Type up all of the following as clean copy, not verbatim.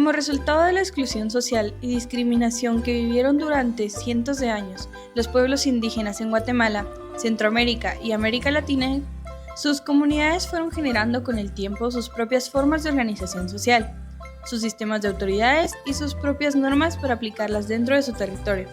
Como resultado de la exclusión social y discriminación que vivieron durante cientos de años los pueblos indígenas en Guatemala, Centroamérica y América Latina, sus comunidades fueron generando con el tiempo sus propias formas de organización social, sus sistemas de autoridades y sus propias normas para aplicarlas dentro de su territorio.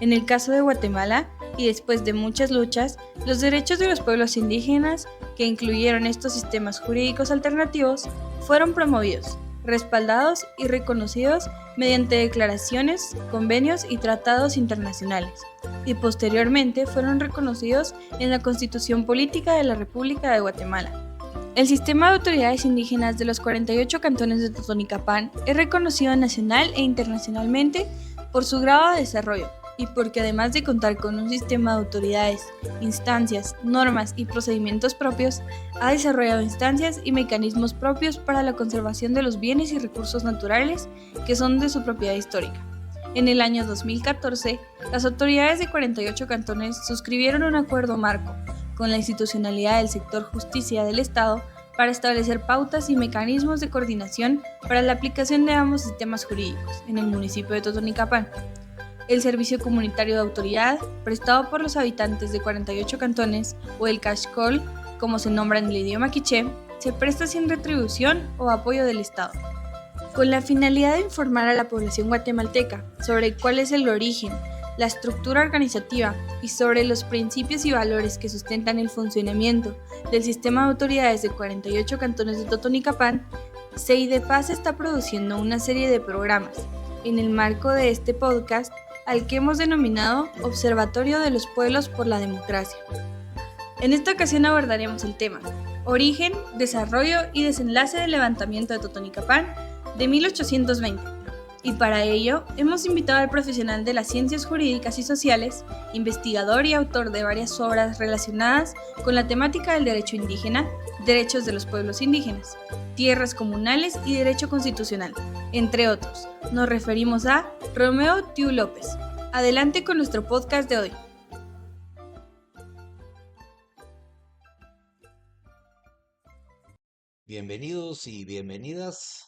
En el caso de Guatemala, y después de muchas luchas, los derechos de los pueblos indígenas, que incluyeron estos sistemas jurídicos alternativos, fueron promovidos, respaldados y reconocidos mediante declaraciones, convenios y tratados internacionales, y posteriormente fueron reconocidos en la Constitución Política de la República de Guatemala. El sistema de autoridades indígenas de los 48 cantones de Totonicapán es reconocido nacional e internacionalmente por su grado de desarrollo y porque además de contar con un sistema de autoridades, instancias, normas y procedimientos propios, ha desarrollado instancias y mecanismos propios para la conservación de los bienes y recursos naturales que son de su propiedad histórica. En el año 2014, las autoridades de 48 cantones suscribieron un acuerdo marco con la institucionalidad del sector justicia del Estado para establecer pautas y mecanismos de coordinación para la aplicación de ambos sistemas jurídicos en el municipio de Totonicapán. El servicio comunitario de autoridad, prestado por los habitantes de 48 cantones, o el Cashcol, como se nombra en el idioma quiché, se presta sin retribución o apoyo del Estado, con la finalidad de informar a la población guatemalteca sobre cuál es el origen, la estructura organizativa y sobre los principios y valores que sustentan el funcionamiento del sistema de autoridades de 48 cantones de Totonicapán. CIDEPAS está produciendo una serie de programas en el marco de este podcast al que hemos denominado Observatorio de los Pueblos por la Democracia. En esta ocasión abordaremos el tema Origen, Desarrollo y Desenlace del Levantamiento de Totonicapán de 1820. Y para ello hemos invitado al profesional de las ciencias jurídicas y sociales, investigador y autor de varias obras relacionadas con la temática del derecho indígena, derechos de los pueblos indígenas, tierras comunales y derecho constitucional, entre otros. Nos referimos a Romeo Tiu López. Adelante con nuestro podcast de hoy. Bienvenidos y bienvenidas.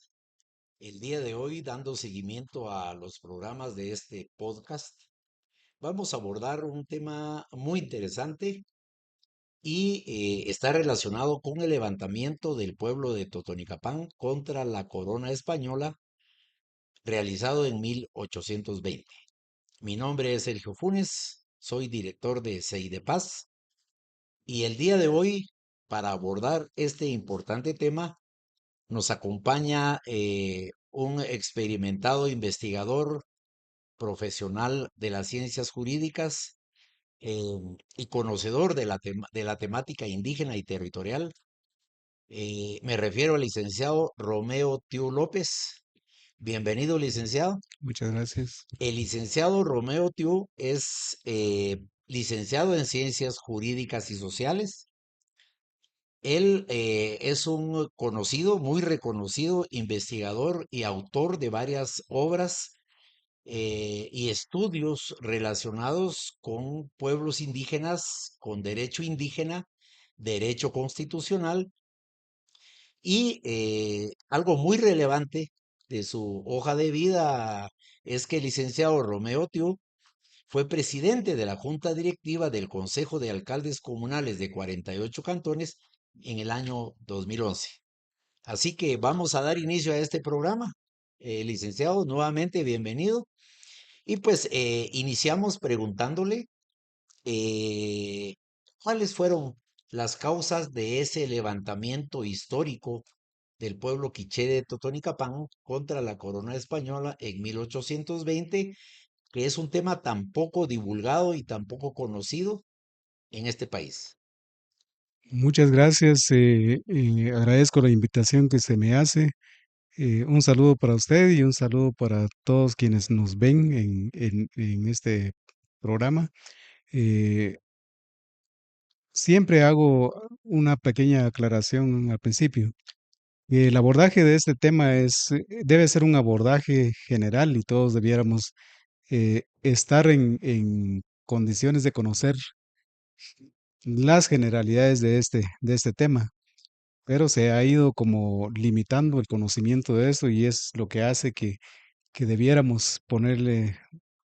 El día de hoy, dando seguimiento a los programas de este podcast, vamos a abordar un tema muy interesante y está relacionado con el levantamiento del pueblo de Totonicapán contra la corona española realizado en 1820. Mi nombre es Sergio Funes, soy director de CIDEPAS y el día de hoy, para abordar este importante tema, nos acompaña un experimentado investigador profesional de las ciencias jurídicas eh, y conocedor de de la temática indígena y territorial. Me refiero al licenciado Romeo Tiu López. Bienvenido, licenciado. Muchas gracias. El licenciado Romeo Tiu es licenciado en ciencias jurídicas y sociales. Él es un conocido, muy reconocido investigador y autor de varias obras y estudios relacionados con pueblos indígenas, con derecho indígena, derecho constitucional y algo muy relevante de su hoja de vida es que el licenciado Romeo Tiu fue presidente de la Junta Directiva del Consejo de Alcaldes Comunales de 48 cantones en el año 2011. Así que vamos a dar inicio a este programa. Licenciado, nuevamente bienvenido. Y pues iniciamos preguntándole eh, cuáles fueron las causas de ese levantamiento histórico del pueblo quiché de Totonicapán contra la corona española en 1820, que es un tema tan poco divulgado y tan poco conocido en este país. Muchas gracias. Agradezco la invitación que se me hace. Un saludo para usted y un saludo para todos quienes nos ven en este programa. Eh, Siempre hago una pequeña aclaración al principio. El abordaje de este tema debe ser un abordaje general y todos debiéramos estar en condiciones de conocer las generalidades de este tema. pero se ha ido como limitando el conocimiento de eso y es lo que hace que debiéramos ponerle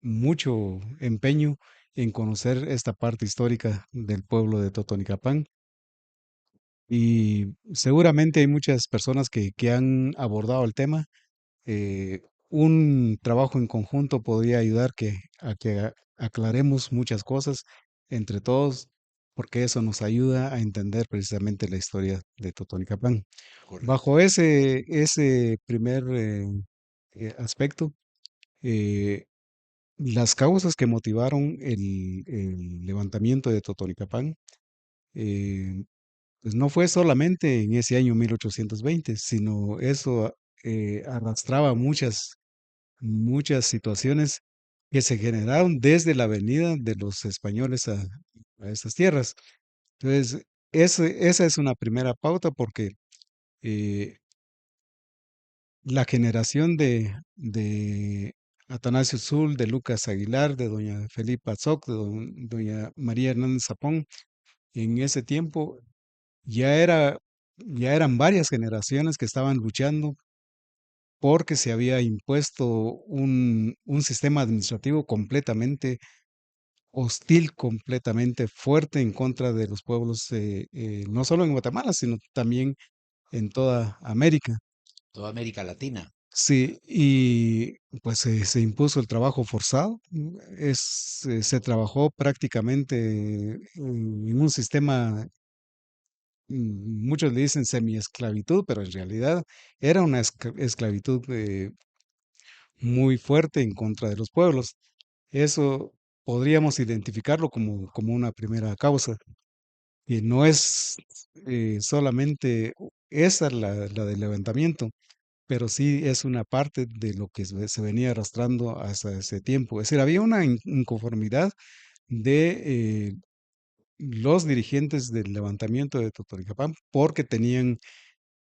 mucho empeño en conocer esta parte histórica del pueblo de Totonicapán. Y seguramente hay muchas personas que han abordado el tema. Un trabajo en conjunto podría ayudar a que aclaremos muchas cosas entre todos, porque eso nos ayuda a entender precisamente la historia de Totonicapán. Correcto. Bajo ese primer aspecto, eh, las causas que motivaron el levantamiento de Totonicapán, eh, pues no fue solamente en ese año 1820, sino eso arrastraba muchas situaciones que se generaron desde la venida de los españoles a estas tierras. Entonces, esa es una primera pauta porque eh, la generación de Atanasio Sul, de Lucas Aguilar, de doña Felipa Zoc, de doña María Hernández Zapón, en ese tiempo ya era, ya eran varias generaciones que estaban luchando porque se había impuesto un sistema administrativo completamente hostil, completamente fuerte en contra de los pueblos, no solo en Guatemala, sino también en toda América. Toda América Latina. Sí, y pues se impuso el trabajo forzado. Se trabajó prácticamente en un sistema, muchos le dicen semi-esclavitud, pero en realidad era una esclavitud muy fuerte en contra de los pueblos. Eso podríamos identificarlo como una primera causa, que no es solamente esa la del levantamiento, pero sí es una parte de lo que se venía arrastrando hasta ese tiempo. Es decir, había una inconformidad de los dirigentes del levantamiento de Totonicapán porque tenían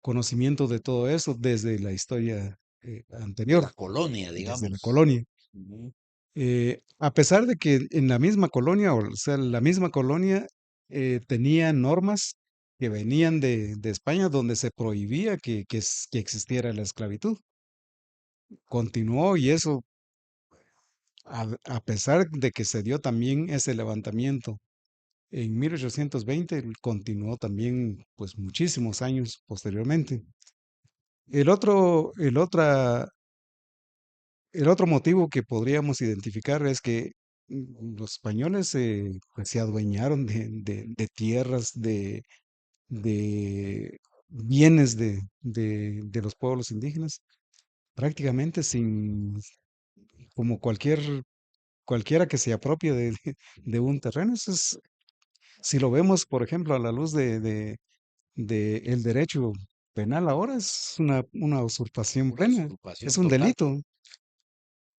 conocimiento de todo eso desde la historia De la anterior, colonia, desde la digamos. colonia. Ujú. A pesar de que en la misma colonia, o sea, la misma colonia tenía normas que venían de España donde se prohibía que existiera la esclavitud. Continuó y eso, a pesar de que se dio también ese levantamiento en 1820, continuó también pues muchísimos años posteriormente. El otra El otro motivo que podríamos identificar es que los españoles pues, se adueñaron de tierras, de bienes de los pueblos indígenas, prácticamente como cualquiera que se apropie de un terreno. Si lo vemos, por ejemplo, a la luz de el derecho penal ahora, es una usurpación Una plena, es usurpación un total, delito.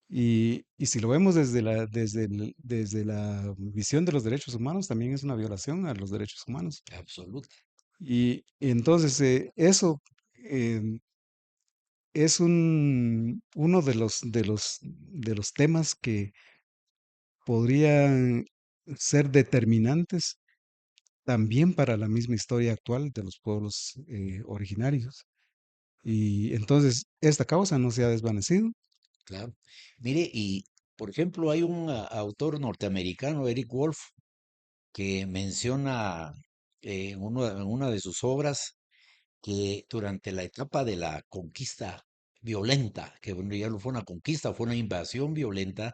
Y si lo vemos desde la visión de los derechos humanos, también es una violación a los derechos humanos. absoluta. Y entonces eso em, es uno de los temas que podrían ser determinantes también para la misma historia actual de los pueblos originarios. Y entonces esta causa no se ha desvanecido. Claro. Mire, y por ejemplo, hay un autor norteamericano, Eric Wolf, que menciona en una de sus obras que durante la etapa de la conquista violenta, que bueno, ya no fue una conquista, fue una invasión violenta,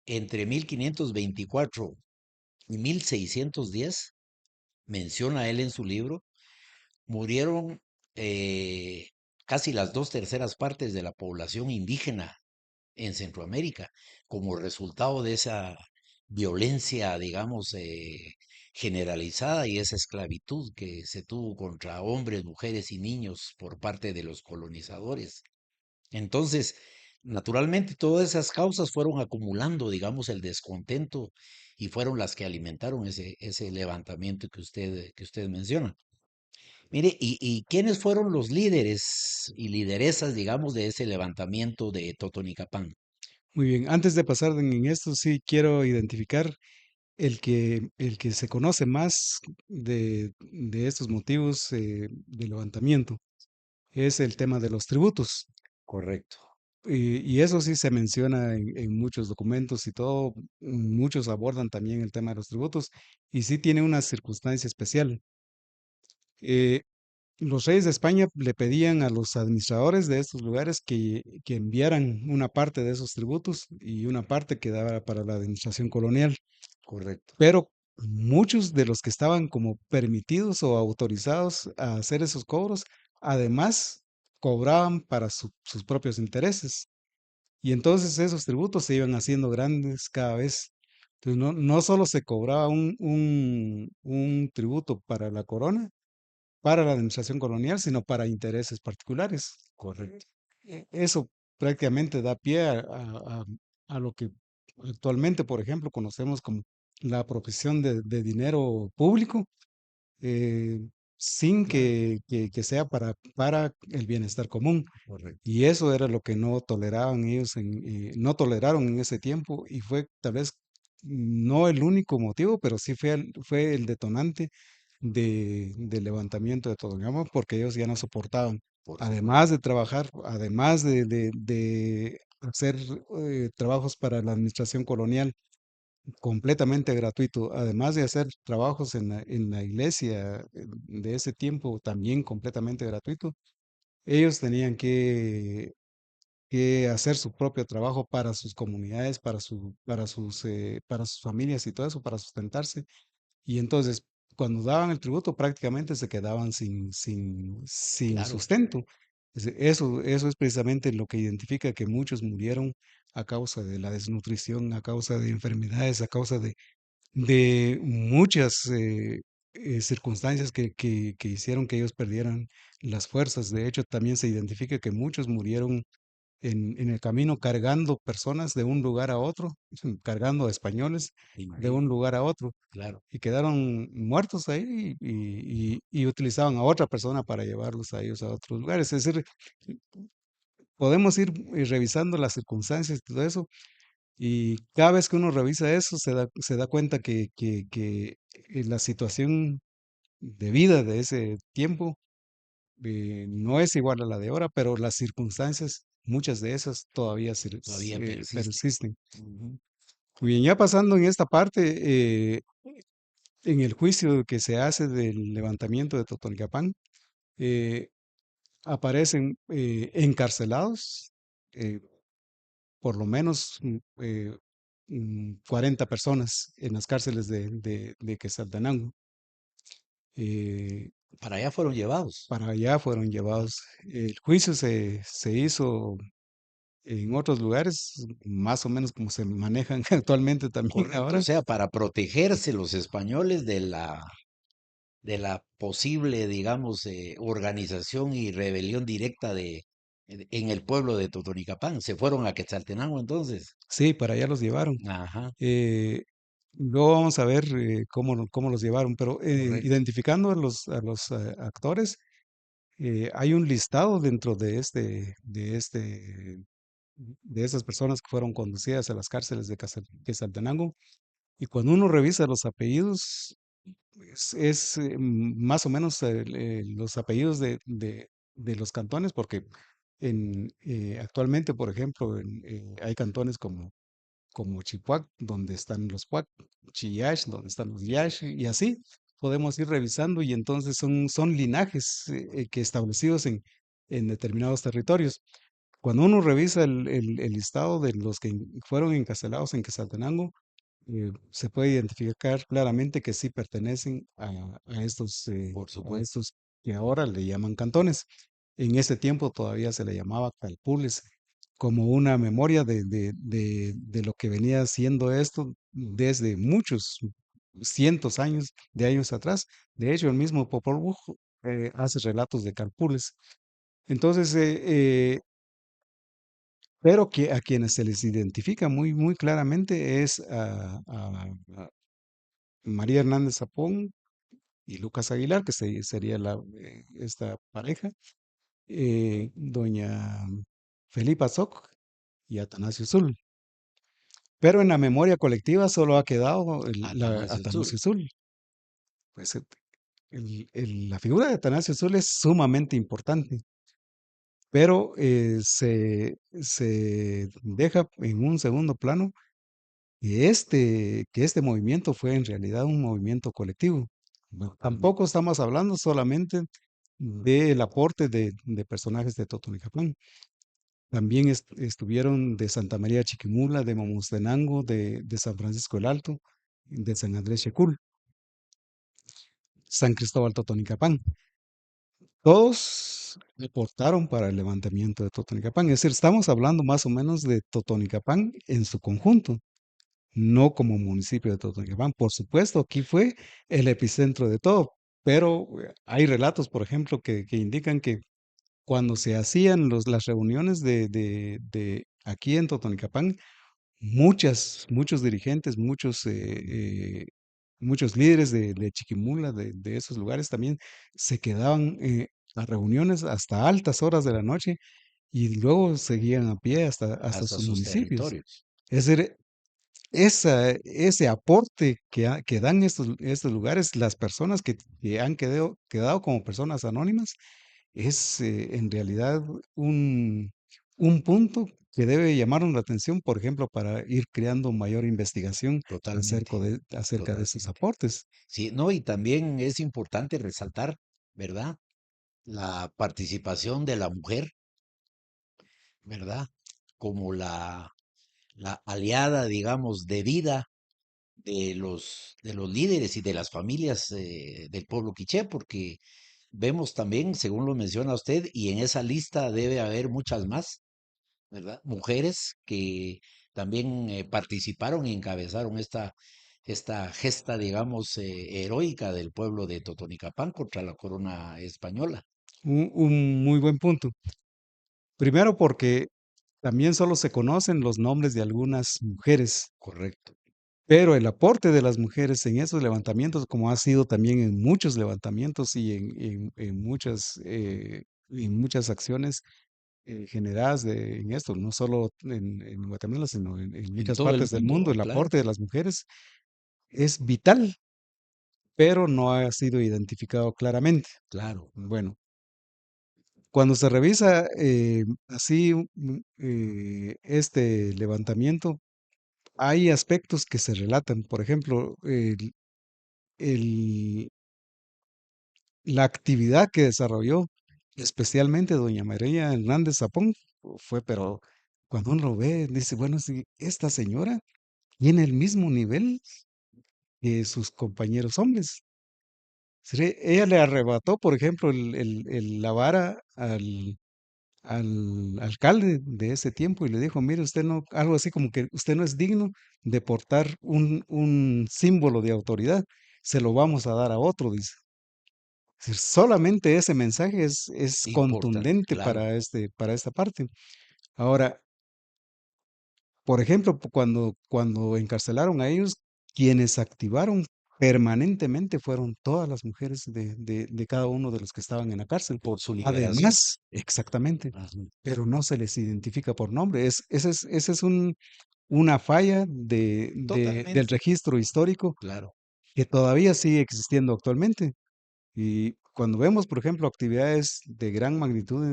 entre 1524 y 1610, menciona él en su libro, murieron eh, casi las dos terceras partes de la población indígena en Centroamérica como resultado de esa violencia, digamos, generalizada y esa esclavitud que se tuvo contra hombres, mujeres y niños por parte de los colonizadores. Entonces, naturalmente, todas esas causas fueron acumulando, digamos, el descontento y fueron las que alimentaron ese levantamiento que usted menciona. Mire, ¿y quiénes fueron los líderes y lideresas, digamos, de ese levantamiento de Totonicapán? Muy bien, antes de pasar en esto, sí quiero identificar el que se conoce más de estos motivos de levantamiento es el tema de los tributos. Correcto. Y eso sí se menciona en muchos documentos y todo. Muchos abordan también el tema de los tributos y sí tiene una circunstancia especial. Eh, los reyes de España le pedían a los administradores de estos lugares que enviaran una parte de esos tributos y una parte quedaba para la administración colonial. Correcto. Pero muchos de los que estaban como permitidos o autorizados a hacer esos cobros, además cobraban para sus propios intereses. Y entonces esos tributos se iban haciendo grandes cada vez. Entonces no solo se cobraba un tributo para la corona, para la administración colonial, sino para intereses particulares. Correcto. Eso prácticamente da pie a lo que actualmente, por ejemplo, conocemos como la apropiación de dinero público, eh, sin Claro. que sea para el bienestar común. Correcto. Y eso era lo que no toleraban ellos, no toleraron en ese tiempo y fue tal vez no el único motivo, pero sí fue el detonante del levantamiento de Totonicapán porque ellos ya no soportaban. Por supuesto. Además de trabajar, además de hacer trabajos para la administración colonial completamente gratuito, además de hacer trabajos en la iglesia de ese tiempo también completamente gratuito, ellos tenían que hacer su propio trabajo para sus comunidades, para sus familias y todo eso, para sustentarse. Y entonces, cuando daban el tributo, prácticamente se quedaban sin Claro. sustento. Eso es precisamente lo que identifica que muchos murieron a causa de la desnutrición, a causa de enfermedades, a causa de muchas circunstancias que hicieron que ellos perdieran las fuerzas. De hecho, también se identifica que muchos murieron en el camino cargando personas de un lugar a otro, cargando españoles de un Imagínate. lugar a otro, Claro. y quedaron muertos ahí y utilizaban a otra persona para llevarlos a ellos a otros lugares. Es decir, podemos ir revisando las circunstancias y todo eso, y cada vez que uno revisa eso, se da cuenta que la situación de vida de ese tiempo no es igual a la de ahora, pero las circunstancias, muchas de esas todavía Todavía persiste. persisten. Ujú. Muy bien, ya pasando en esta parte, en el juicio que se hace del levantamiento de Totonicapán, eh, aparecen encarcelados, eh, por lo menos 40 personas en las cárceles de Quetzaltenango. Eh, Para allá fueron llevados. para allá fueron llevados. El juicio se hizo en otros lugares, más o menos como se manejan actualmente también Correcto. O ahora. sea, para protegerse los españoles de la posible, digamos, organización y rebelión directa en el pueblo de Totonicapán. Se fueron a Quetzaltenango entonces. Sí, para allá los llevaron. Ajá. Eh, Luego vamos a ver cómo los llevaron, pero Correcto. identificando a los actores, hay un listado dentro de estas personas que fueron conducidas a las cárceles de Quetzaltenango. Y cuando uno revisa los apellidos, es más o menos los apellidos de los cantones, porque actualmente, por ejemplo, hay cantones como Chipuac, donde están los Puac, Chiyash, donde están los Yash, y así podemos ir revisando, y entonces son linajes que establecidos en determinados territorios. Cuando uno revisa el listado de los que fueron encarcelados en Quetzaltenango, se puede identificar claramente que sí pertenecen a estos, Por a supuesto. estos que ahora le llaman cantones. En ese tiempo todavía se le llamaba calpules, como una memoria de lo que venía siendo esto desde muchos cientos de años atrás. De hecho, el mismo Popol Vuh hace relatos de calpules. Entonces, pero que a quienes se les identifica muy, muy claramente es a María Hernández Zapón y Lucas Aguilar, que sería esta pareja, doña Felipa Zoc y Atanasio Zul. pero en la memoria colectiva solo ha quedado Atanasio Tzul. Atanasio Tzul. Pues la figura de Atanasio Tzul es sumamente importante, pero se deja en un segundo plano que este movimiento fue en realidad un movimiento colectivo. No, tampoco estamos hablando solamente del aporte de personajes de Totonicapán. También estuvieron de Santa María Chiquimula, de Momostenango, de San Francisco el Alto, de San Andrés Checul, San Cristóbal Totonicapán. Todos aportaron para el levantamiento de Totonicapán. Es decir, estamos hablando más o menos de Totonicapán en su conjunto, no como municipio de Totonicapán. Por supuesto, aquí fue el epicentro de todo, pero hay relatos, por ejemplo, que indican que cuando se hacían las reuniones de aquí en Totonicapán, muchos dirigentes, muchos líderes de Chiquimula, de esos lugares también, se quedaban a reuniones hasta altas horas de la noche y luego seguían a pie hasta Hasta sus sus municipios. territorios. Es decir, ese aporte que dan estos lugares, las personas que han quedado como personas anónimas, es en realidad un, un punto que debe llamarnos la atención, por ejemplo, para ir creando mayor investigación Totalmente, acerca de esos totalmente. aportes. Sí, no, y también es importante resaltar, ¿verdad? La participación de la mujer, ¿verdad? Como la aliada, digamos, de vida de los líderes y de las familias del pueblo quiché, porque vemos también, según lo menciona usted, y en esa lista debe haber muchas más, ¿verdad? Mujeres que también participaron y encabezaron esta gesta, digamos, heroica del pueblo de Totonicapán contra la corona española. Un muy buen punto. Primero porque también solo se conocen los nombres de algunas mujeres, Correcto. pero el aporte de las mujeres en esos levantamientos, como ha sido también en muchos levantamientos y en muchas acciones generadas en esto, no solo en Guatemala, sino en En muchas todo el partes del mundo, mundo, el claro, aporte de las mujeres es vital, pero no ha sido identificado claramente. claro. Bueno, cuando se revisa así este levantamiento, hay aspectos que se relatan. Por ejemplo, el- la actividad que desarrolló, especialmente doña María Hernández Zapón, fue, pero cuando uno lo ve, dice, bueno, si esta señora tiene el mismo nivel que sus compañeros hombres. Ella le arrebató, por ejemplo, la vara al alcalde de ese tiempo y le dijo, mire, usted no, algo así como que usted no es digno de portar un símbolo de autoridad, se lo vamos a dar a otro, dice. Es decir, solamente ese mensaje es Importante, contundente claro. para esta parte. Ahora, por ejemplo, cuando encarcelaron a ellos, quienes activaron permanentemente fueron todas las mujeres de cada uno de los que estaban en la cárcel. Por su liberación. Además, exactamente, Ajá. pero no se les identifica por nombre. Ese es una falla del Totalmente, registro histórico claro. que todavía sigue existiendo actualmente. Y cuando vemos, por ejemplo, actividades de gran magnitud,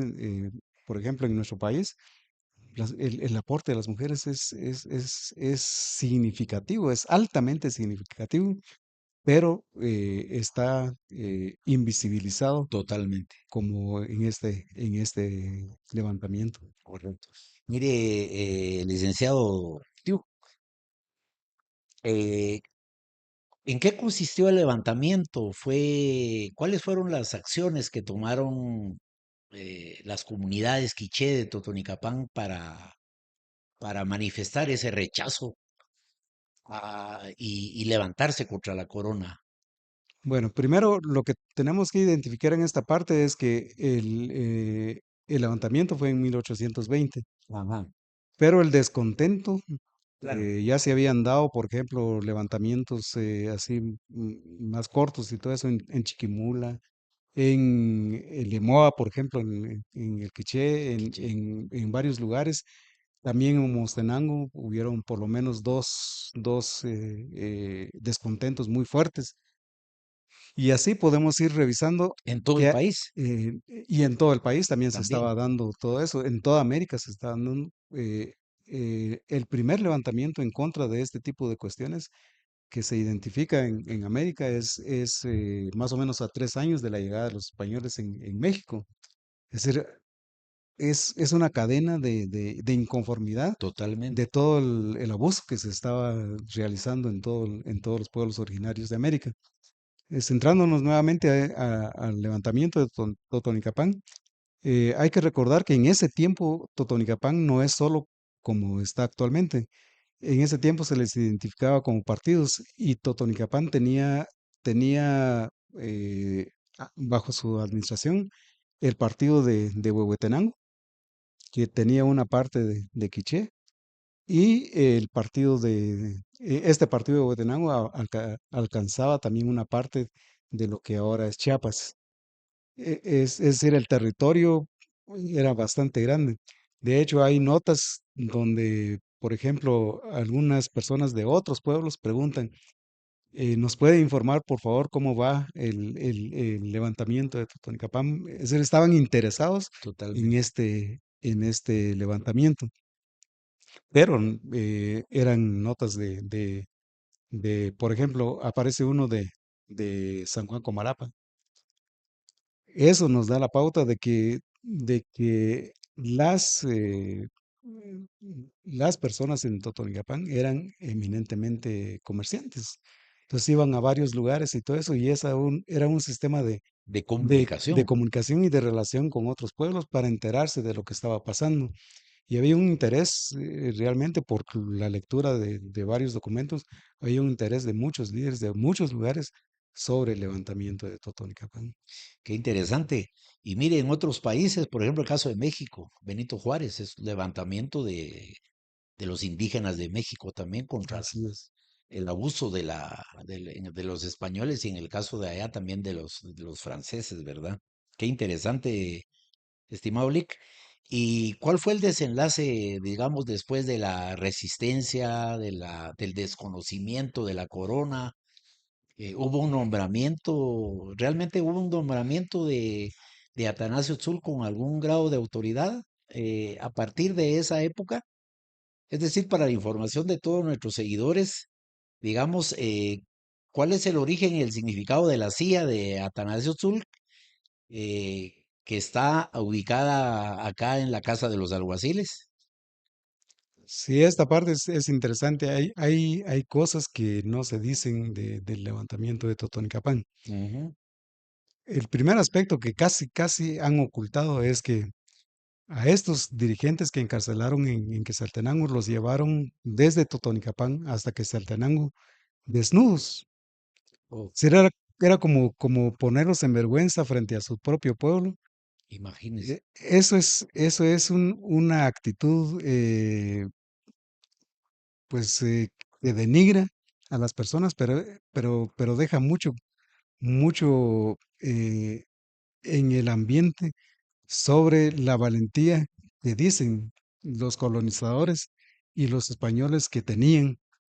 por ejemplo, en nuestro país, el aporte de las mujeres es significativo, es altamente significativo, pero está invisibilizado Totalmente, como en este levantamiento. correcto. Mire, licenciado Tiu, eh, ¿en qué consistió el levantamiento? ¿Cuáles fueron las acciones que tomaron las comunidades quiché de Totonicapán para manifestar ese rechazo y levantarse contra la corona? Bueno, primero lo que tenemos que identificar en esta parte es que el levantamiento fue en 1820, Ajá, pero el descontento claro. ya se habían dado, por ejemplo, levantamientos así más cortos y todo eso en Chiquimula, en Lemoa, por ejemplo, en el Quiché, Quiché. en varios lugares. También en Mostenango hubieron por lo menos dos descontentos muy fuertes. Y así podemos ir revisando En todo el que, país eh, y en todo el país también se también. estaba dando todo eso, en toda América se está dando. El primer levantamiento en contra de este tipo de cuestiones que se identifica en América es más o menos a 3 años de la llegada de los españoles en México. Es decir, es una cadena de inconformidad de Totalmente. todo el abuso que se estaba realizando en todos los pueblos originarios de América. Centrándonos nuevamente al levantamiento de Totonicapán, hay que recordar que en ese tiempo Totonicapán no es solo como está actualmente. En ese tiempo se les identificaba como partidos y Totonicapán tenía bajo su administración el partido de Huehuetenango, que tenía una parte de Quiché, y el partido este partido de Huehuetenango alcanzaba también una parte de lo que ahora es Chiapas. Es decir, el territorio era bastante grande. De hecho, hay notas donde, por ejemplo, algunas personas de otros pueblos preguntan, ¿nos puede informar, por favor, cómo va el levantamiento de Totonicapán? Es decir, estaban interesados Totalmente. en este levantamiento, pero eran notas por ejemplo, aparece uno de San Juan Comalapa. Eso nos da la pauta de que las personas en Totonicapán eran eminentemente comerciantes. Entonces iban a varios lugares y todo eso, y era un sistema De de comunicación. comunicación y de relación con otros pueblos para enterarse de lo que estaba pasando. Y había un interés realmente por la lectura de varios documentos, había un interés de muchos líderes de muchos lugares sobre el levantamiento de Totonicapán. Qué interesante. Y mire, en otros países, por ejemplo, el caso de México, Benito Juárez, es levantamiento de los indígenas de México también contra Así es. el abuso de los españoles y en el caso de allá también de los franceses, ¿verdad? Qué interesante, estimado Lick. ¿Y cuál fue el desenlace, digamos, después de la resistencia, del desconocimiento de la corona? Hubo un nombramiento, realmente hubo un nombramiento de Atanasio Tzul con algún grado de autoridad a partir de esa época. Es decir, para la información de todos nuestros seguidores, digamos, ¿cuál es el origen y el significado de la silla de Atanasio Tzul, que está ubicada acá en la Casa de los Alguaciles? Sí, esta parte es interesante. Hay cosas que no se dicen del levantamiento de Totonicapán. Ujú. El primer aspecto que casi han ocultado es que a estos dirigentes que encarcelaron en Quetzaltenango los llevaron desde Totonicapán hasta Quetzaltenango desnudos. Oh, Sí, era como ponerlos en vergüenza frente a su propio pueblo. imagínese. Eso es una actitud, pues, que denigra a las personas, pero deja mucho en el ambiente sobre la valentía que dicen los colonizadores y los españoles que tenían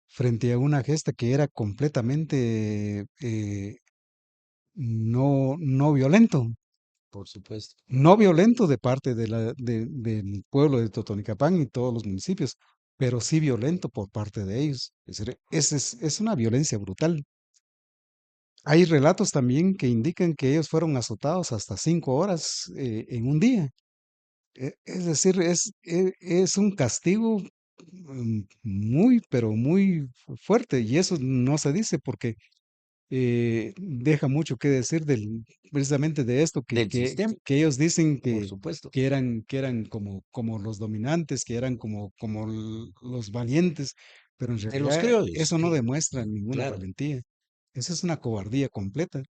frente a una gesta que era completamente no violento. Por supuesto. No violento de parte del pueblo de Totonicapán y todos los municipios, pero sí violento por parte de ellos. Es decir, es una violencia brutal. Hay relatos también que indican que ellos fueron azotados hasta 5 horas en un día. Es decir, es un castigo muy, pero muy fuerte, y eso no se dice porque deja mucho que decir precisamente de esto, Del sistema, que ellos dicen por supuesto. que eran como los dominantes, que eran como los valientes, pero en De los realidad criollos, eso no sí, demuestra ninguna claro. valentía. Esa es una cobardía completa. Es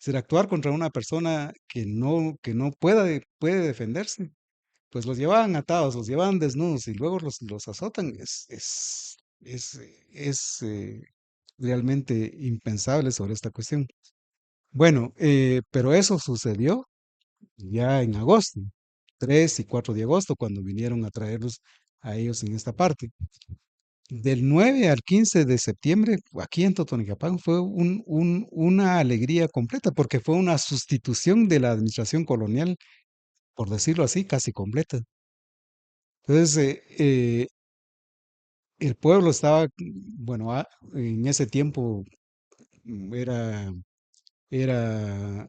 decir, actuar contra una persona que no puede defenderse, pues los llevaban atados, los llevaban desnudos y luego los azotan. Es realmente impensable sobre esta cuestión. Bueno, pero eso sucedió ya en agosto, 3 y 4 de agosto, cuando vinieron a traerlos a ellos en esta parte. Del 9 al 15 de septiembre, aquí en Totonicapán, fue una alegría completa, porque fue una sustitución de la administración colonial, por decirlo así, casi completa. Entonces, el pueblo estaba, bueno, en ese tiempo era, era,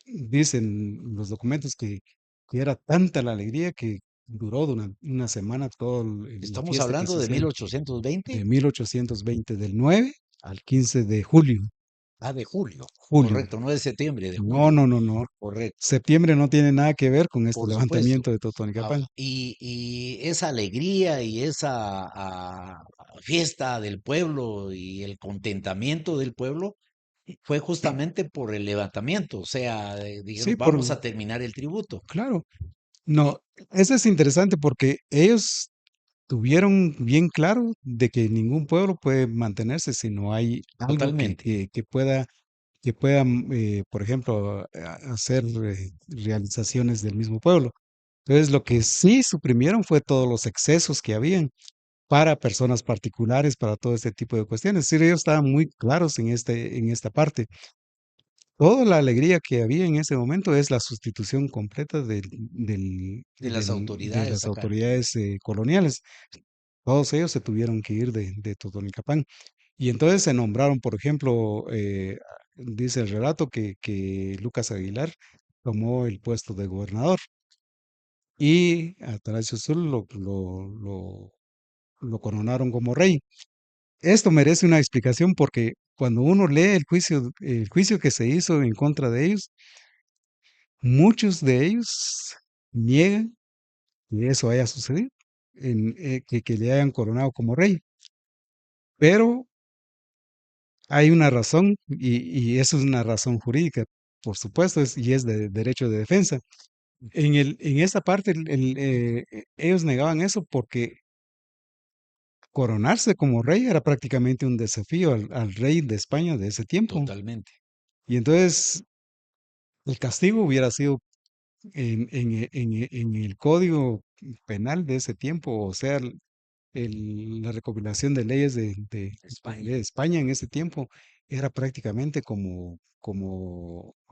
dicen los documentos que era tanta la alegría que duró durante una semana toda la Estamos fiesta que hablando se de hacía 1820. de 1820 del 9 al 15 de julio. Ah, de julio. Julio. Correcto, no de septiembre, de No, julio. no, no, no. Correcto, Septiembre no tiene nada que ver con este por supuesto. levantamiento de Totonicapán. Y esa alegría y esa fiesta del pueblo y el contentamiento del pueblo fue justamente por el levantamiento. O sea, dijeron, Sí, vamos a terminar el tributo. claro. Y No, eso es interesante porque ellos tuvieron bien claro de que ningún pueblo puede mantenerse si no hay algo totalmente, que pueda, por ejemplo, hacer realizaciones del mismo pueblo. Entonces, lo que sí suprimieron fue todos los excesos que habían para personas particulares, para todo este tipo de cuestiones. Es decir, ellos estaban muy claros en esta parte. Toda la alegría que había en ese momento es la sustitución completa de las de autoridades las acá. autoridades coloniales. Todos ellos se tuvieron que ir de Totonicapán. Y entonces se nombraron, por ejemplo, dice el relato que Lucas Aguilar tomó el puesto de gobernador y Atanasio Sol lo coronaron como rey. Esto merece una explicación porque cuando uno lee el juicio que se hizo en contra de ellos, muchos de ellos niegan que eso haya sucedido, que le hayan coronado como rey. Pero hay una razón y eso es una razón jurídica, por supuesto, y es de derecho de defensa. En esta parte, ellos negaban eso porque coronarse como rey era prácticamente un desafío al rey de España de ese tiempo. Totalmente. Y entonces el castigo hubiera sido en el código penal de ese tiempo, o sea, la recopilación de leyes España. de España en ese tiempo era prácticamente como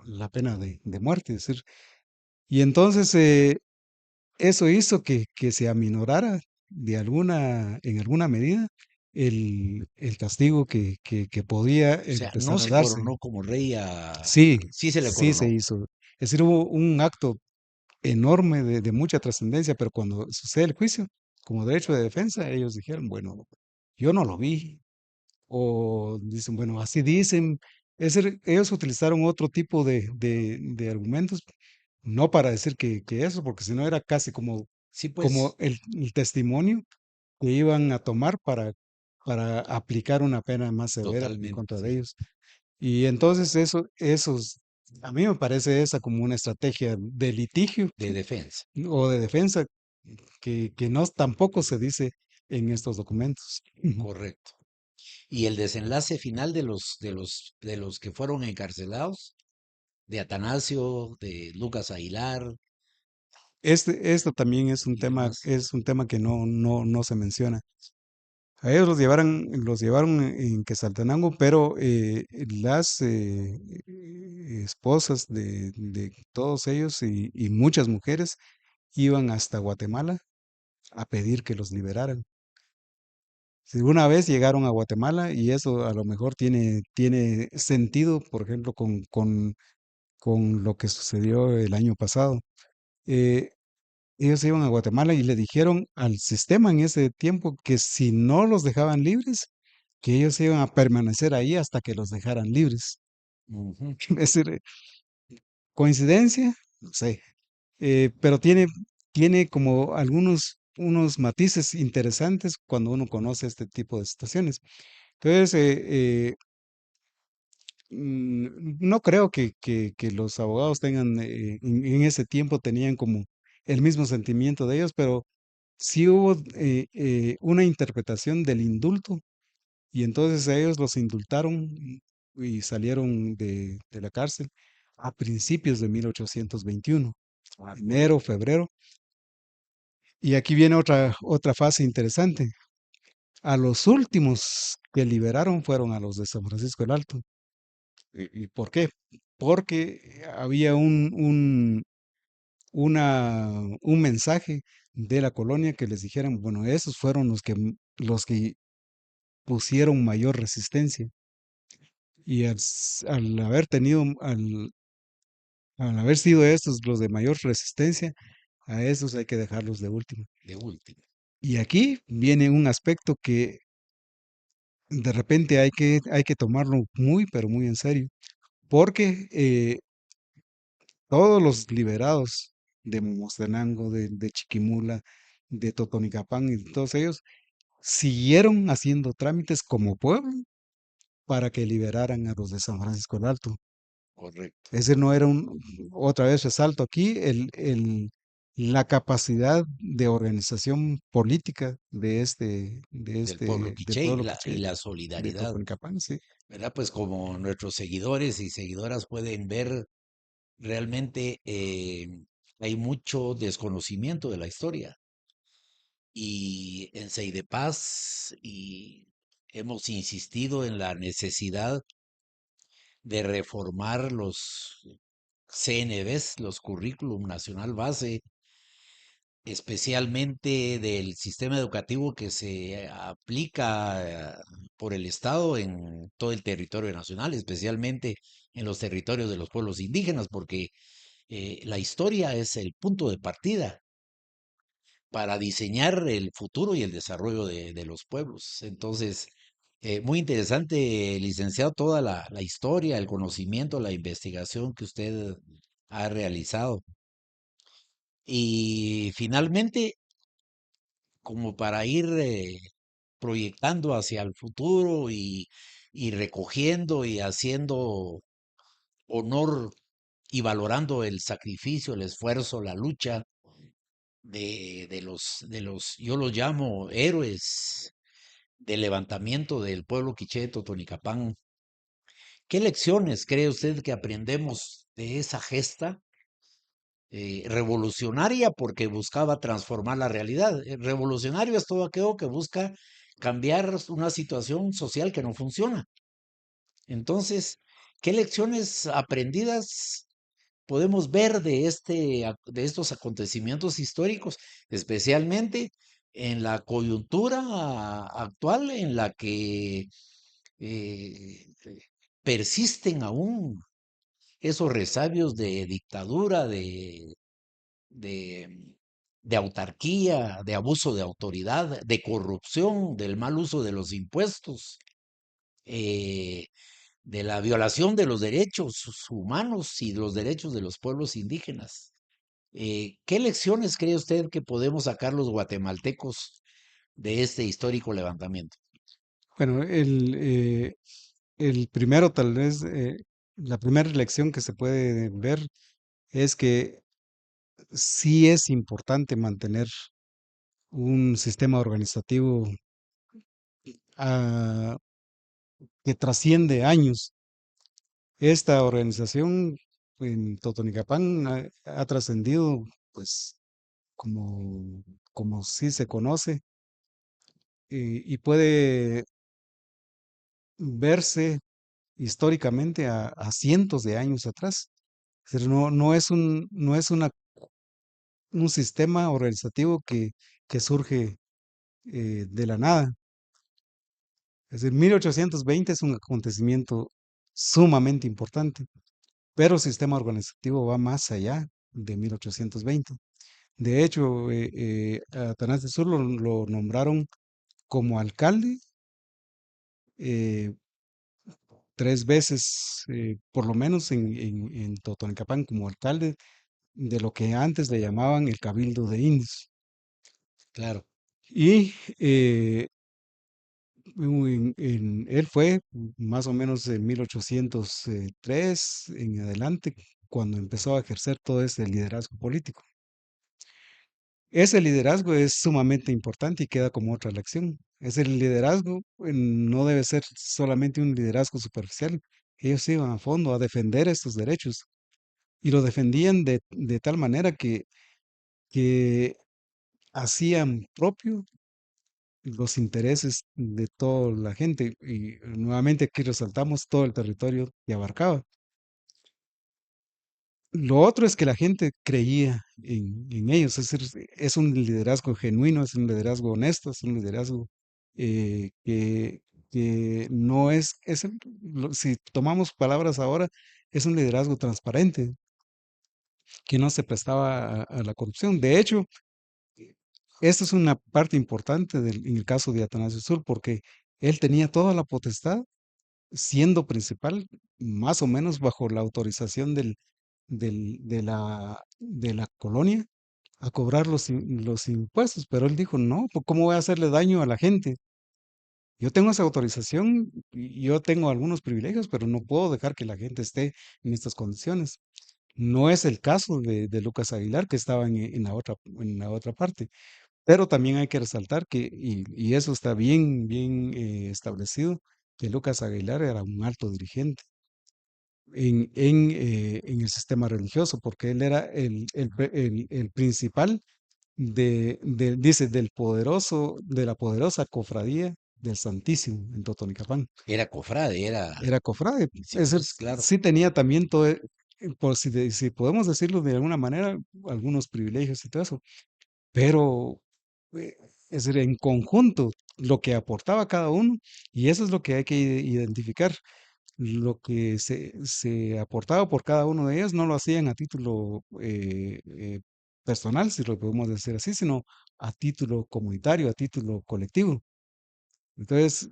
la pena de muerte. Es decir, y entonces eso hizo que se aminorara en alguna medida el castigo que podía O sea, no empezar a se darse. coronó como rey Sí, sí se le sí se coronó. hizo. Es decir, hubo un acto enorme de mucha trascendencia, pero cuando sucede el juicio, como derecho de defensa, ellos dijeron, bueno, yo no lo vi, o dicen, bueno, así dicen. Es decir, ellos utilizaron otro tipo de argumentos, no para decir que eso, porque si no era casi Sí, como pues, el testimonio que iban a tomar para aplicar una pena más severa en totalmente, contra de sí, ellos. Y entonces a mí me parece esa como una estrategia de litigio de defensa, o de defensa que no tampoco se dice en estos documentos. Ujú. correcto. Y el desenlace final de los que fueron encarcelados, de Atanasio, de Lucas Aguilar Esto también y demás. es un tema que no se menciona. A ellos los llevaron en Quesaltenango, pero las esposas de todos ellos y muchas mujeres iban hasta Guatemala a pedir que los liberaran. Si una vez llegaron a Guatemala, y eso a lo mejor tiene sentido, por ejemplo, con lo que sucedió el año pasado. eh, Ellos iban a Guatemala y le dijeron al sistema en ese tiempo que si no los dejaban libres, que ellos iban a permanecer ahí hasta que los dejaran libres. Ujú. Es decir, coincidencia, no sé, pero tiene como unos matices interesantes cuando uno conoce este tipo de situaciones. Entonces, no creo que los abogados tengan, en ese tiempo tenían como el mismo sentimiento de ellos, pero sí hubo una interpretación del indulto y entonces a ellos los indultaron y salieron de la cárcel a principios de 1821, Ah, enero, correcto. febrero, Y aquí viene otra fase interesante. A los últimos que liberaron fueron a los de San Francisco el Alto. ¿Y por qué? Porque había un mensaje de la colonia que les dijeran, bueno, esos fueron los que pusieron mayor resistencia. Y al haber tenido, al haber sido estos los de mayor resistencia, a esos hay que dejarlos de último. de último. Y aquí viene un aspecto que de repente hay que tomarlo muy, pero muy en serio, porque todos los liberados de Momostenango, de Chiquimula, de Totonicapán y de todos ellos, siguieron haciendo trámites como pueblo para que liberaran a los de San Francisco el Alto. Correcto. Ese no era otra vez resalto aquí, la capacidad de organización política Del pueblo del quiché pueblo y quiché la de solidaridad, Totonicapán, sí. ¿verdad? Pues como nuestros seguidores y seguidoras pueden ver, realmente hay mucho desconocimiento de la historia. Y en Paz y hemos insistido en la necesidad de reformar los CNBs, los Currículum Nacional Base, especialmente del sistema educativo que se aplica por el Estado en todo el territorio nacional, especialmente en los territorios de los pueblos indígenas, porque la historia es el punto de partida para diseñar el futuro y el desarrollo de los pueblos. Entonces, muy interesante, licenciado, toda la historia, el conocimiento, la investigación que usted ha realizado. Y finalmente, como para ir proyectando hacia el futuro y recogiendo y haciendo honor y valorando el sacrificio, el esfuerzo, la lucha de los, yo los llamo héroes del levantamiento del pueblo quiché de Totonicapán. ¿Qué lecciones cree usted que aprendemos de esa gesta revolucionaria porque buscaba transformar la realidad? Revolucionario es todo aquello que busca cambiar una situación social que no funciona. Entonces, ¿qué lecciones aprendidas podemos ver de estos acontecimientos históricos, especialmente en la coyuntura actual en la que eh, persisten aún esos resabios de dictadura, de, de autarquía, de abuso de autoridad, de corrupción, del mal uso de los impuestos, eh, de la violación de los derechos humanos y de los derechos de los pueblos indígenas? ¿Qué lecciones cree usted que podemos sacar los guatemaltecos de este histórico levantamiento? Bueno, el primero tal vez, la primera lección que se puede ver es que sí es importante mantener un sistema organizativo ah, que trasciende años. Esta organización en Totonicapán ha trascendido, pues, como sí se conoce, y puede verse históricamente a cientos de años atrás. Es decir, no es un sistema organizativo que surge de la nada. Es decir, 1820 es un acontecimiento sumamente importante, pero el sistema organizativo va más allá de 1820. De hecho, a Atanás de Sur lo nombraron como alcalde eh, 3 veces, por lo menos en Totonicapán, como alcalde de lo que antes le llamaban el Cabildo de Indios. Claro, Y él fue más o menos en 1803 en adelante cuando empezó a ejercer todo ese liderazgo político. Ese liderazgo es sumamente importante y queda como otra lección. Ese liderazgo no debe ser solamente un liderazgo superficial. Ellos iban a fondo a defender estos derechos y lo defendían de tal manera que hacían propio los intereses de toda la gente. Y nuevamente aquí resaltamos todo el territorio que abarcaba. Lo otro es que la gente creía en ellos, es un liderazgo genuino, es un liderazgo honesto, es un liderazgo que no si tomamos palabras ahora, es un liderazgo transparente, que no se prestaba a la corrupción. De hecho, esta es una parte importante en el caso de Atanasio Sur, porque él tenía toda la potestad, siendo principal, más o menos bajo la autorización de la colonia, a cobrar los impuestos, pero él dijo, no, pues, ¿cómo voy a hacerle daño a la gente? Yo tengo esa autorización y yo tengo algunos privilegios, pero no puedo dejar que la gente esté en estas condiciones. No es el caso de Lucas Aguilar, que estaba en la otra parte, pero también hay que resaltar y eso está bien establecido, que Lucas Aguilar era un alto dirigente en el sistema religioso, porque él era el principal dice, de la poderosa cofradía del Santísimo en Totonicapán. Era cofrade, era, Era cofrade, sí, es decir, pues claro, sí tenía también todo, por si podemos decirlo de alguna manera, algunos privilegios y todo eso, pero eh, es decir, en conjunto, lo que aportaba cada uno, y eso es lo que hay que identificar. Lo que se aportaba por cada uno de ellos no lo hacían a título personal, si lo podemos decir así, sino a título comunitario, a título colectivo. Entonces,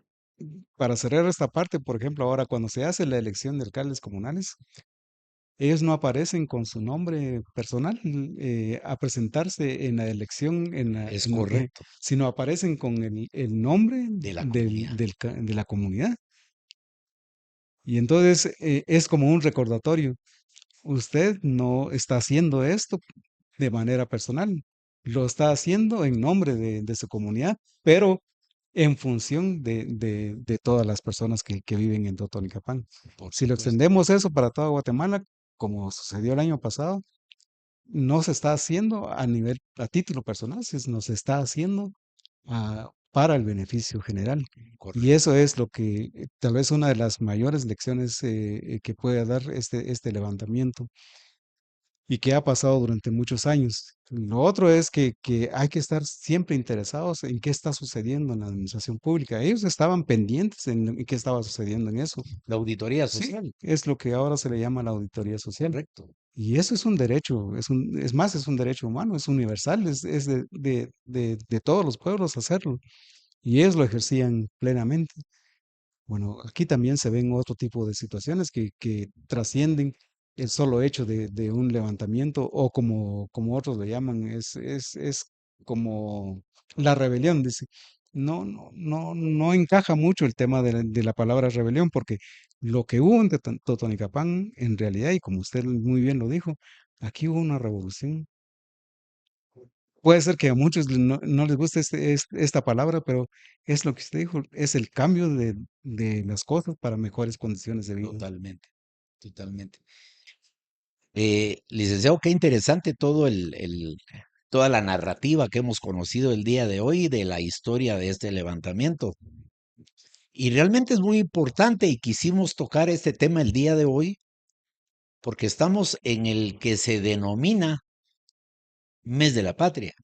para cerrar esta parte, por ejemplo, ahora cuando se hace la elección de alcaldes comunales, ellos no aparecen con su nombre personal a presentarse en la elección, es correcto, sino aparecen con el nombre de la comunidad, de la comunidad. Y entonces es como un recordatorio. Usted no está haciendo esto de manera personal, lo está haciendo en nombre de su comunidad, pero en función de todas las personas que viven en Totonicapán. por Si lo supuesto. extendemos eso para toda Guatemala, como sucedió el año pasado, no se está haciendo a título personal, no se está haciendo para el beneficio general. Y Correcto. eso es lo que tal vez una de las mayores lecciones que puede dar este levantamiento y que ha pasado durante muchos años. Lo otro es que hay que estar siempre interesados en qué está sucediendo en la administración pública. Ellos estaban pendientes en qué estaba sucediendo en eso. La auditoría Sí, social, es lo que ahora se le llama la auditoría social. correcto. Y eso es un derecho, es más, es un derecho humano, es universal, es de todos los pueblos hacerlo. Y ellos lo ejercían plenamente. Bueno, aquí también se ven otro tipo de situaciones que trascienden el solo hecho de un levantamiento o como otros le llaman, es como la rebelión, dice. No encaja mucho el tema de la palabra rebelión porque lo que hubo en Totonicapán, en realidad, y como usted muy bien lo dijo, aquí hubo una revolución. Puede ser que a muchos no les guste esta palabra, pero es lo que usted dijo, es el cambio de las cosas para mejores condiciones de vida. Totalmente, totalmente. Licenciado, qué interesante toda la narrativa que hemos conocido el día de hoy de la historia de este levantamiento. Y realmente es muy importante y quisimos tocar este tema el día de hoy porque estamos en el que se denomina Mes de la Patria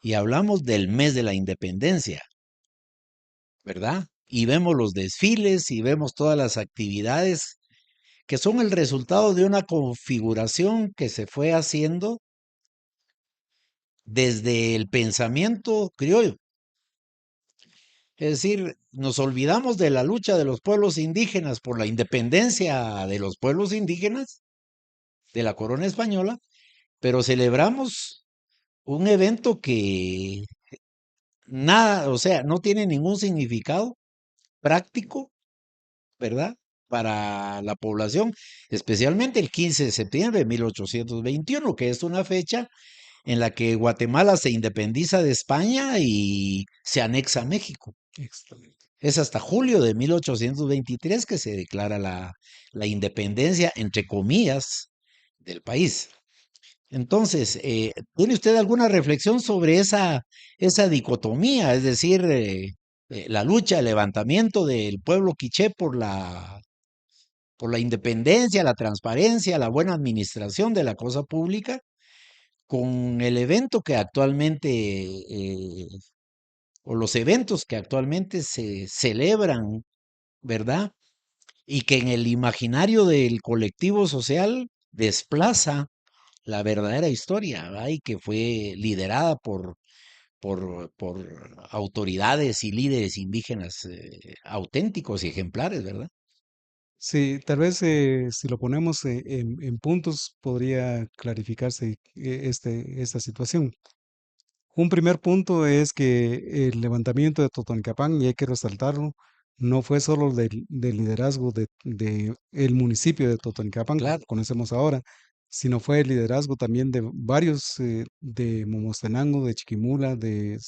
y hablamos del mes de la independencia, ¿verdad? Y vemos los desfiles y vemos todas las actividades que son el resultado de una configuración que se fue haciendo desde el pensamiento criollo. Es decir, nos olvidamos de la lucha de los pueblos indígenas por la independencia de los pueblos indígenas de la corona española, pero celebramos un evento que nada, o sea, no tiene ningún significado práctico, ¿verdad? Para la población, especialmente el 15 de septiembre de 1821, que es una fecha en la que Guatemala se independiza de España y se anexa a México. Excelente. Es hasta julio de 1823 que se declara la independencia, entre comillas, del país. Entonces, ¿tiene usted alguna reflexión sobre esa dicotomía? Es decir, la lucha, el levantamiento del pueblo quiché por la independencia, la transparencia, la buena administración de la cosa pública, con el evento que actualmente, o los eventos que actualmente se celebran, ¿verdad? Y que en el imaginario del colectivo social desplaza la verdadera historia, ¿verdad? Y que fue liderada por autoridades y líderes indígenas auténticos y ejemplares, ¿verdad? Sí, tal vez si lo ponemos en puntos podría clarificarse esta situación. Un primer punto es que el levantamiento de Totonicapán, y hay que resaltarlo, no fue solo del liderazgo de el municipio de Totonicapán, como Claro, conocemos ahora, sino fue el liderazgo también de varios, de Momostenango, de Chiquimula, de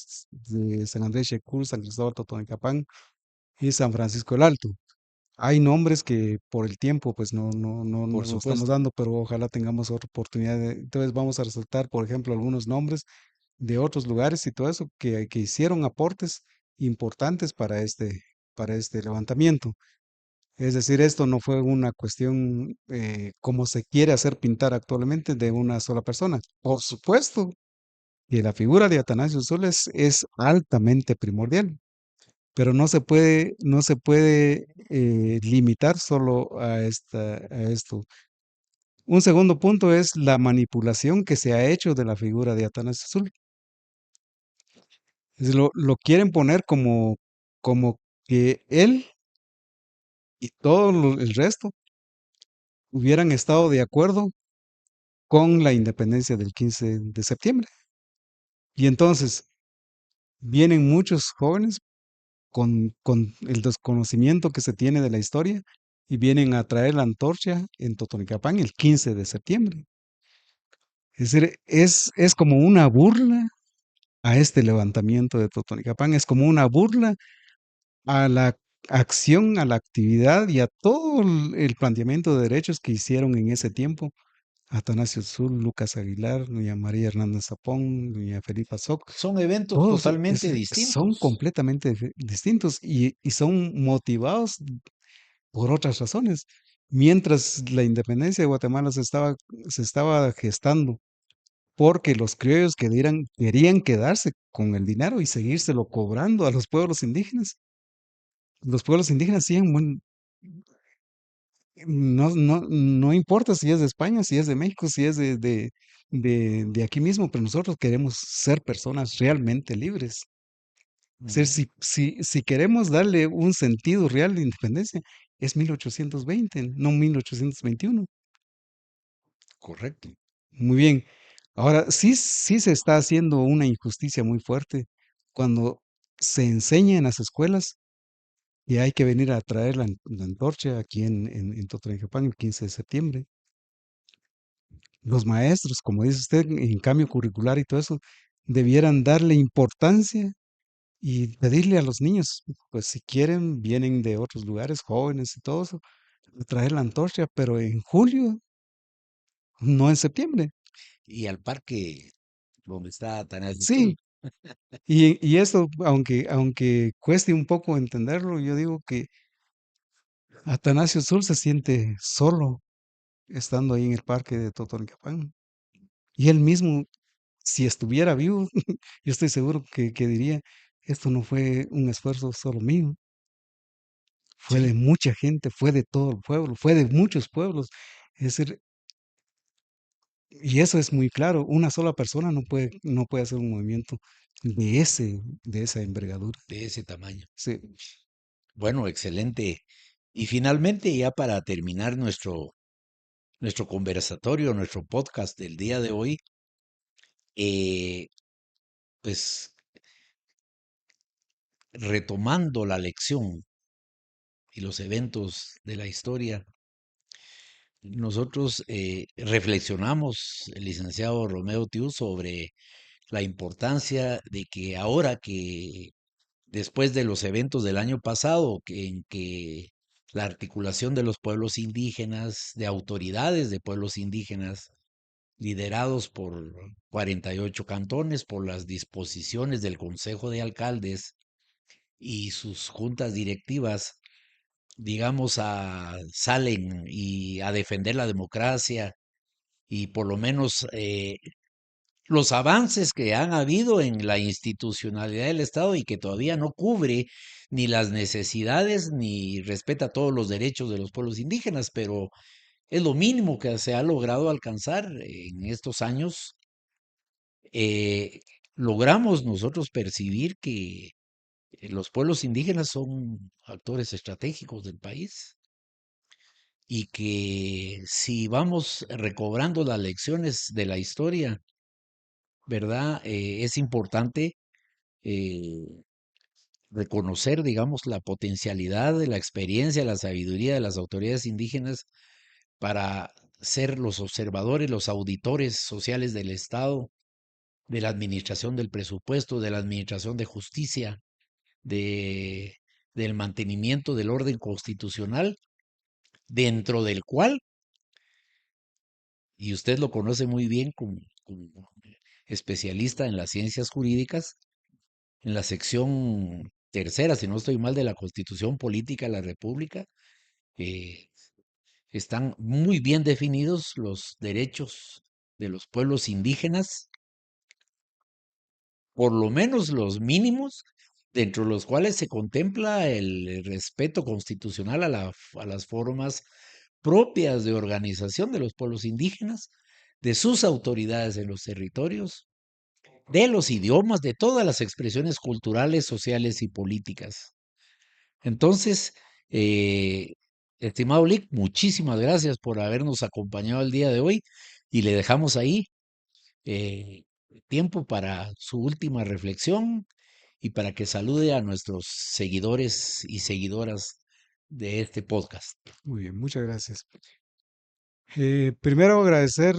San Andrés Checul, San Cristóbal Totonicapán y San Francisco el Alto. Hay nombres que por el tiempo pues por no lo estamos supuesto. dando, pero ojalá tengamos otra oportunidad. Entonces vamos a resaltar, por ejemplo, algunos nombres de otros lugares y todo eso que hicieron aportes importantes para este levantamiento. Es decir, esto no fue una cuestión como se quiere hacer pintar actualmente de una sola persona. Por supuesto que la figura de Atanasio Soles es altamente primordial, pero no se puede limitar solo a esto. Un segundo punto es la manipulación que se ha hecho de la figura de Atanasio Sol. Lo quieren poner como que él y todo el resto hubieran estado de acuerdo con la independencia del 15 de septiembre. Y entonces vienen muchos jóvenes con el desconocimiento que se tiene de la historia y vienen a traer la antorcha en Totonicapán el 15 de septiembre. Es decir, es como una burla a este levantamiento de Totonicapán, es como una burla a la acción, a la actividad y a todo el planteamiento de derechos que hicieron en ese tiempo Atanasio Zul, Lucas Aguilar, doña María Hernández Zapón, doña Felipa Soc, Son eventos todos totalmente son distintos. completamente distintos y son motivados por otras razones. Mientras la independencia de Guatemala se estaba gestando porque los criollos querían quedarse con el dinero y seguírselo cobrando a los pueblos indígenas. Los pueblos indígenas siguen no importa si es de España, si es de México, si es de aquí mismo, pero nosotros queremos ser personas realmente libres. Es decir, Ujú, si queremos darle un sentido real de independencia, es 1820, no 1821. correcto. Muy bien. Ahora, sí se está haciendo una injusticia muy fuerte cuando se enseña en las escuelas y hay que venir a traer la antorcha aquí en Totonicapán el 15 de septiembre. Los maestros, como dice usted, en cambio curricular y todo eso, debieran darle importancia y pedirle a los niños, pues si quieren, vienen de otros lugares, jóvenes y todo eso, a traer la antorcha, pero en julio, no en septiembre. Y al parque donde está Atanasio Sol. Sí, y eso, aunque cueste un poco entenderlo, yo digo que Atanasio Sol se siente solo estando ahí en el parque de Totonicapán. Y él mismo, si estuviera vivo, yo estoy seguro que diría, esto no fue un esfuerzo solo mío, fue de Sí, mucha gente, fue de todo el pueblo, fue de muchos pueblos. Es decir, y eso es muy claro, una sola persona no puede hacer un movimiento de esa envergadura. de ese tamaño. Sí, Bueno, excelente. Y finalmente, ya para terminar nuestro conversatorio, nuestro podcast del día de hoy, eh, pues retomando la lección y los eventos de la historia, nosotros reflexionamos, el licenciado Romeo Tiu, sobre la importancia de que ahora que después de los eventos del año pasado, en que la articulación de los pueblos indígenas, de autoridades de pueblos indígenas, liderados por 48 cantones, por las disposiciones del Consejo de Alcaldes y sus juntas directivas, digamos, salen y a defender la democracia y por lo menos los avances que han habido en la institucionalidad del Estado y que todavía no cubre ni las necesidades ni respeta todos los derechos de los pueblos indígenas, pero es lo mínimo que se ha logrado alcanzar en estos años. eh, Logramos nosotros percibir que los pueblos indígenas son actores estratégicos del país y que si vamos recobrando las lecciones de la historia, ¿verdad? Es importante eh, reconocer, digamos, la potencialidad de la experiencia, la sabiduría de las autoridades indígenas para ser los observadores, los auditores sociales del Estado, de la administración del presupuesto, de la administración de justicia, de, del mantenimiento del orden constitucional, dentro del cual, y usted lo conoce muy bien como especialista en las ciencias jurídicas, en la sección tercera, si no estoy mal, de la Constitución Política de la República, eh, están muy bien definidos los derechos de los pueblos indígenas, por lo menos los mínimos, dentro de los cuales se contempla el respeto constitucional a las formas propias de organización de los pueblos indígenas, de sus autoridades en los territorios, de los idiomas, de todas las expresiones culturales, sociales y políticas. Entonces, eh, estimado Lick, muchísimas gracias por habernos acompañado el día de hoy y le dejamos ahí eh, tiempo para su última reflexión y para que salude a nuestros seguidores y seguidoras de este podcast. Muy bien, muchas gracias. Primero agradecer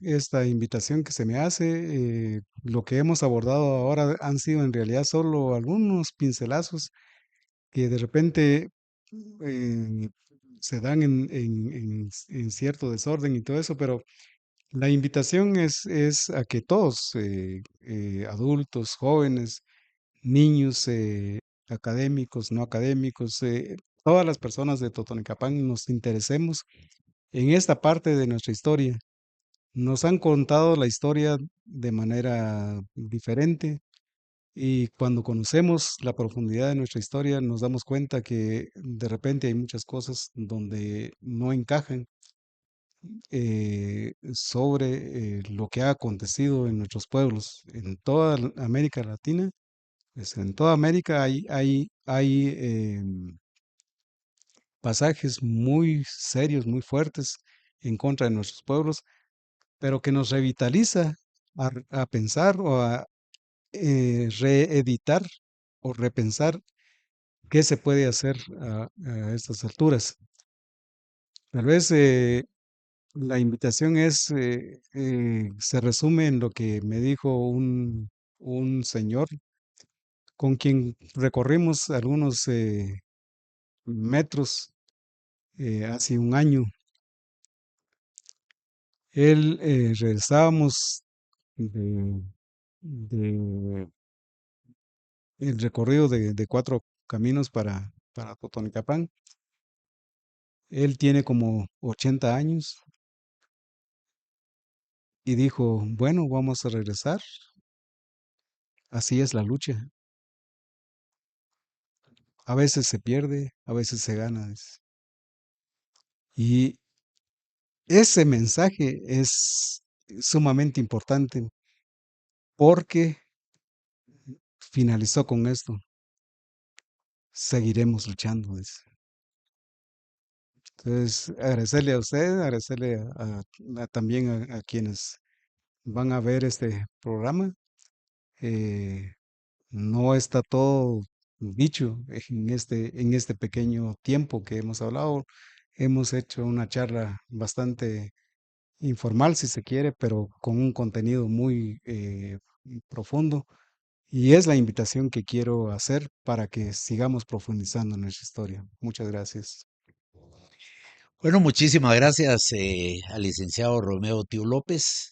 esta invitación que se me hace. Lo que hemos abordado ahora han sido en realidad solo algunos pincelazos que de repente eh, se dan en cierto desorden y todo eso, pero la invitación es a que todos, adultos, jóvenes, niños, académicos, no académicos, todas las personas de Totonicapán nos interesemos en esta parte de nuestra historia. Nos han contado la historia de manera diferente y cuando conocemos la profundidad de nuestra historia nos damos cuenta que de repente hay muchas cosas donde no encajan sobre lo que ha acontecido en nuestros pueblos. En toda América Latina, pues en toda América hay pasajes muy serios, muy fuertes en contra de nuestros pueblos, pero que nos revitaliza a pensar o a reeditar o repensar qué se puede hacer a estas alturas. Tal vez la invitación se resume en lo que me dijo un señor con quien recorrimos algunos metros hace un año. Él regresábamos de el recorrido de 4 caminos para Totonicapán. Él tiene como 80 años y dijo, bueno, vamos a regresar. Así es la lucha. A veces se pierde, a veces se gana. Dice. Y ese mensaje es sumamente importante porque finalizó con esto. Seguiremos luchando. Dice. Entonces, agradecerle a usted, agradecerle también a quienes van a ver este programa. Eh, no está todo dicho en este pequeño tiempo que hemos hablado. Hemos hecho una charla bastante informal, si se quiere, pero con un contenido muy profundo. Y es la invitación que quiero hacer para que sigamos profundizando en nuestra historia. Muchas gracias. Bueno, muchísimas gracias al licenciado Romeo Tiu López,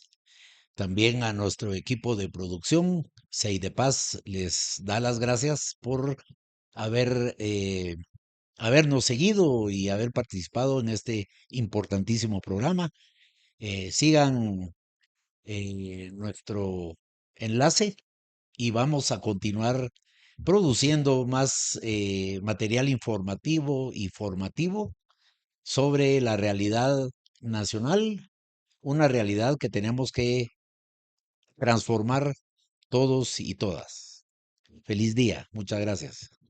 también a nuestro equipo de producción. Seidepaz les da las gracias por haber, habernos seguido y haber participado en este importantísimo programa. Sigan nuestro enlace y vamos a continuar produciendo más material informativo y formativo sobre la realidad nacional, una realidad que tenemos que transformar todos y todas. Feliz día, muchas gracias.